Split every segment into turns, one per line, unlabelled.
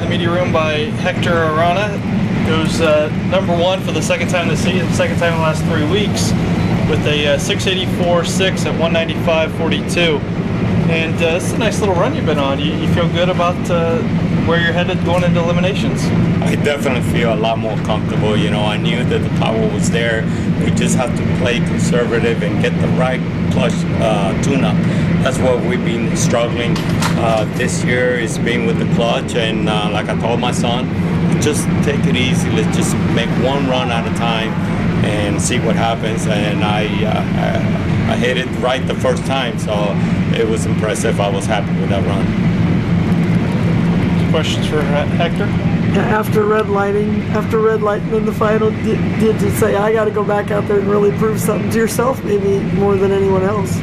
the media room by Hector Arana, who's #1 for the second time this season, second time in the last 3 weeks, with a 684.6 at 195.42. And it's a nice little run you've been on. You feel good about where you're headed going into eliminations?
I definitely feel a lot more comfortable. You know, I knew that the power was there. We just have to play conservative and get the right clutch tune-up. That's what we've been struggling this year, is being with the clutch. And like I told my son, just take it easy. Let's just make one run at a time and see what happens. And I hit it right the first time, so it was impressive. I was happy with that run.
Questions for Hector?
After red lighting in the final, did you say, I got to go back out there and really prove something to yourself, maybe more than anyone else?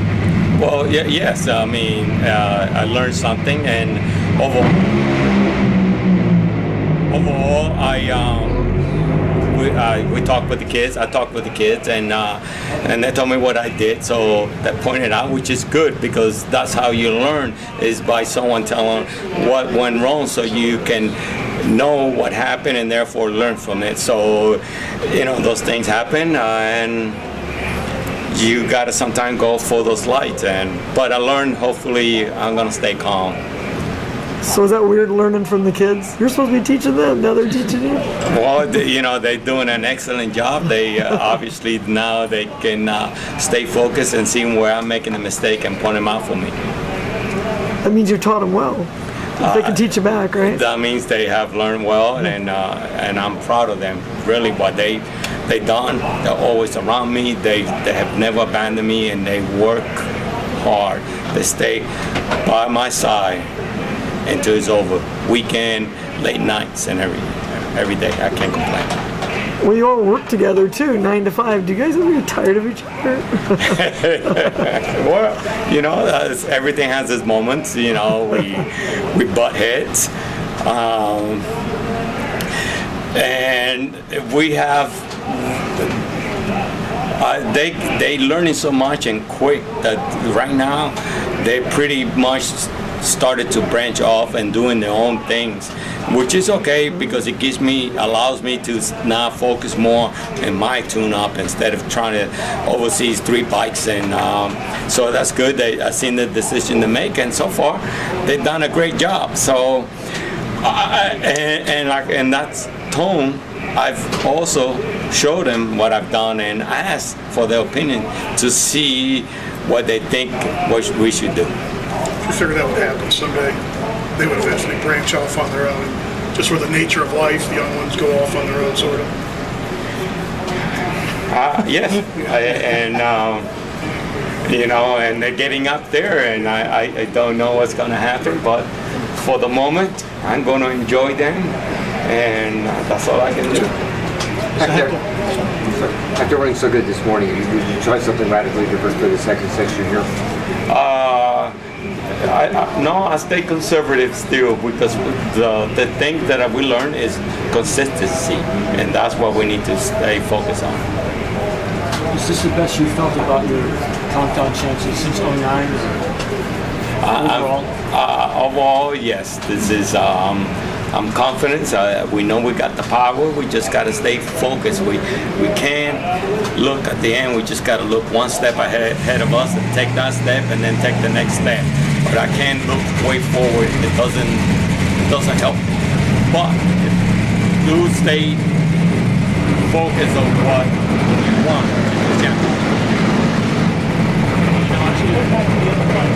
Well, yes. I mean, I learned something, and overall, we talked with the kids. I talked with the kids, and they told me what I did. So that pointed out, which is good, because that's how you learn, is by someone telling what went wrong, so you can know what happened and therefore learn from it. So, you know, those things happen, and you gotta sometimes go for those lights. But I learned. Hopefully, I'm gonna stay calm.
So is that weird learning from the kids? You're supposed to be teaching them, now they're teaching you?
Well, you know, they're doing an excellent job. They obviously now they can stay focused and see where I'm making a mistake and point them out for me.
That means you taught them well. If they can teach you back, right?
That means they have learned well, and I'm proud of them. Really, what they done. They're always around me. They have never abandoned me, and they work hard. They stay by my side until it's over. Weekend, late nights, and every day. I can't complain.
Well, you all work together too, 9 to 5. Do you guys ever get tired of each other?
Well, you know, everything has its moments. You know, we butt heads, and we have. They learning so much and quick that right now they pretty much started to branch off and doing their own things, which is okay, because it allows me to now focus more in my tune-up instead of trying to oversee 3 bikes. And so that's good. I've seen the decision to make, and so far they've done a great job. So and that's tone. I've also showed them what I've done and asked for their opinion to see what they think what we should do.
You figured that would happen someday. They would eventually branch off on their own. Just for the nature of life, the young ones go off on their own, sort of.
Yes, and you know, and they're getting up there, and I don't know what's going to happen, but for the moment, I'm going to enjoy them, and that's all I can do.
After running so good this morning, did you try something radically different for the second section here?
No, I stay conservative still, because the thing that we learn is consistency, and that's what we need to stay focused on.
Is this the best you felt about your countdown chances since '09?
Overall, yes. This is. I'm confident. We know we got the power. We just got to stay focused. We can't look at the end. We just got to look one step ahead of us and take that step, and then take the next step. But I can't look way forward. It doesn't help. But do stay focused on what we want.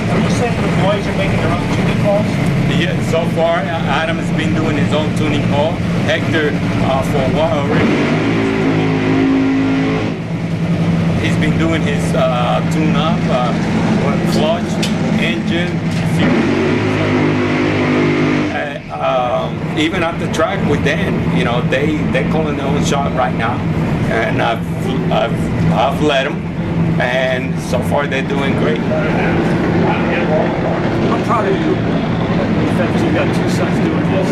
Are you saying the boys are making their own tuning calls?
Yeah, so far Adam has been doing his own tuning call. Hector, for a while already, he's been doing his tune-up, clutch, engine, fuel. Even at the track with Dan, you know, they're calling their own shot right now, and I've let them, and so far they're doing great.
I'm proud of you. The fact that you've got 2 sons doing this,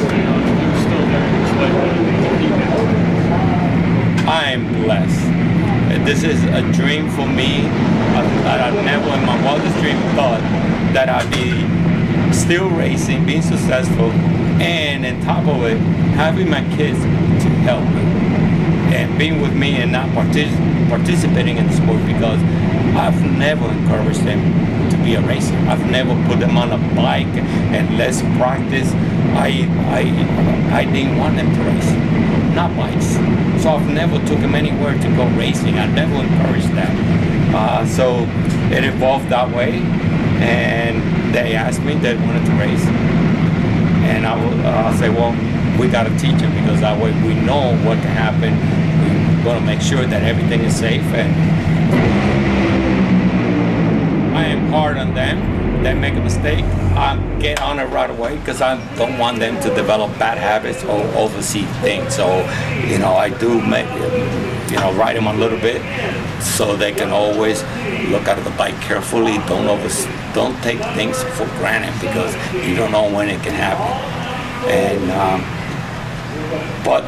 you're still very much. I'm
blessed. This is a dream for me. I've never in my wildest dream thought that I'd be still racing, being successful, And on top of it, having my kids to help me and being with me and not participating in the sport, because I've never encouraged them to be a racer. I've never put them on a bike and let's practice. I didn't want them to race, not bikes. So I've never took them anywhere to go racing. I never encouraged that. So it evolved that way, and they asked me, they wanted to race. And I'll say, well, we got to teach them, because that way we know what can happen. We're going to make sure that everything is safe. And I am hard on them. They make a mistake, I get on it right away, because I don't want them to develop bad habits or oversee things. So, I do make, ride them a little bit, so they can always look at the bike carefully. Don't take things for granted, because you don't know when it can happen. And but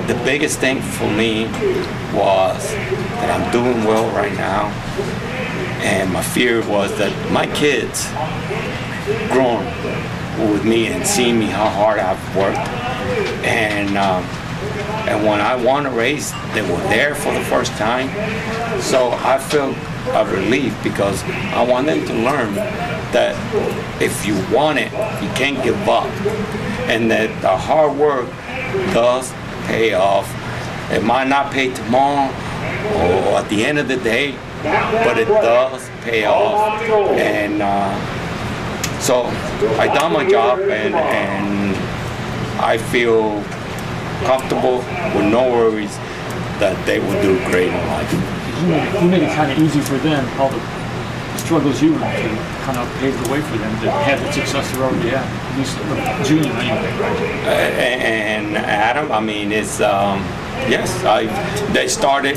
the biggest thing for me was that I'm doing well right now, and my fear was that my kids growing with me and seeing me how hard I've worked, and when I won a race, they were there for the first time. So I feel a relief, because I want them to learn that if you want it, you can't give up, and that the hard work does pay off. It might not pay tomorrow or at the end of the day, but it does pay off. And so I done my job, and I feel comfortable with no worries that they will do great in life.
You made it kind of easy for them, all the struggles you went through, kind of paved the way for them to have the success they're already at least junior anyway, right?
And Adam, I mean, it's, yes, they started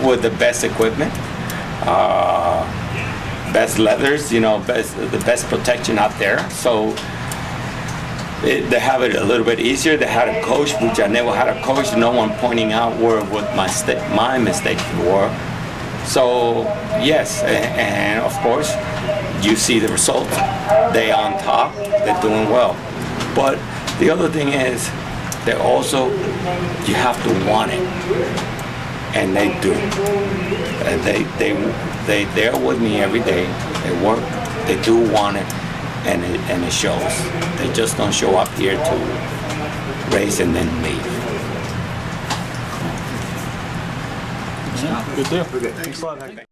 with the best equipment, best leathers, the best protection out there. So they have it a little bit easier. They had a coach, which I never had a coach. No one pointing out what my mistakes were. So yes, and of course, you see the results. They on top. They're doing well. But the other thing is, they also, you have to want it, and they do. They're with me every day. They work. They do want it. And it shows. They just don't show up here to race and then leave.
Good deal. Thanks a lot, Hank.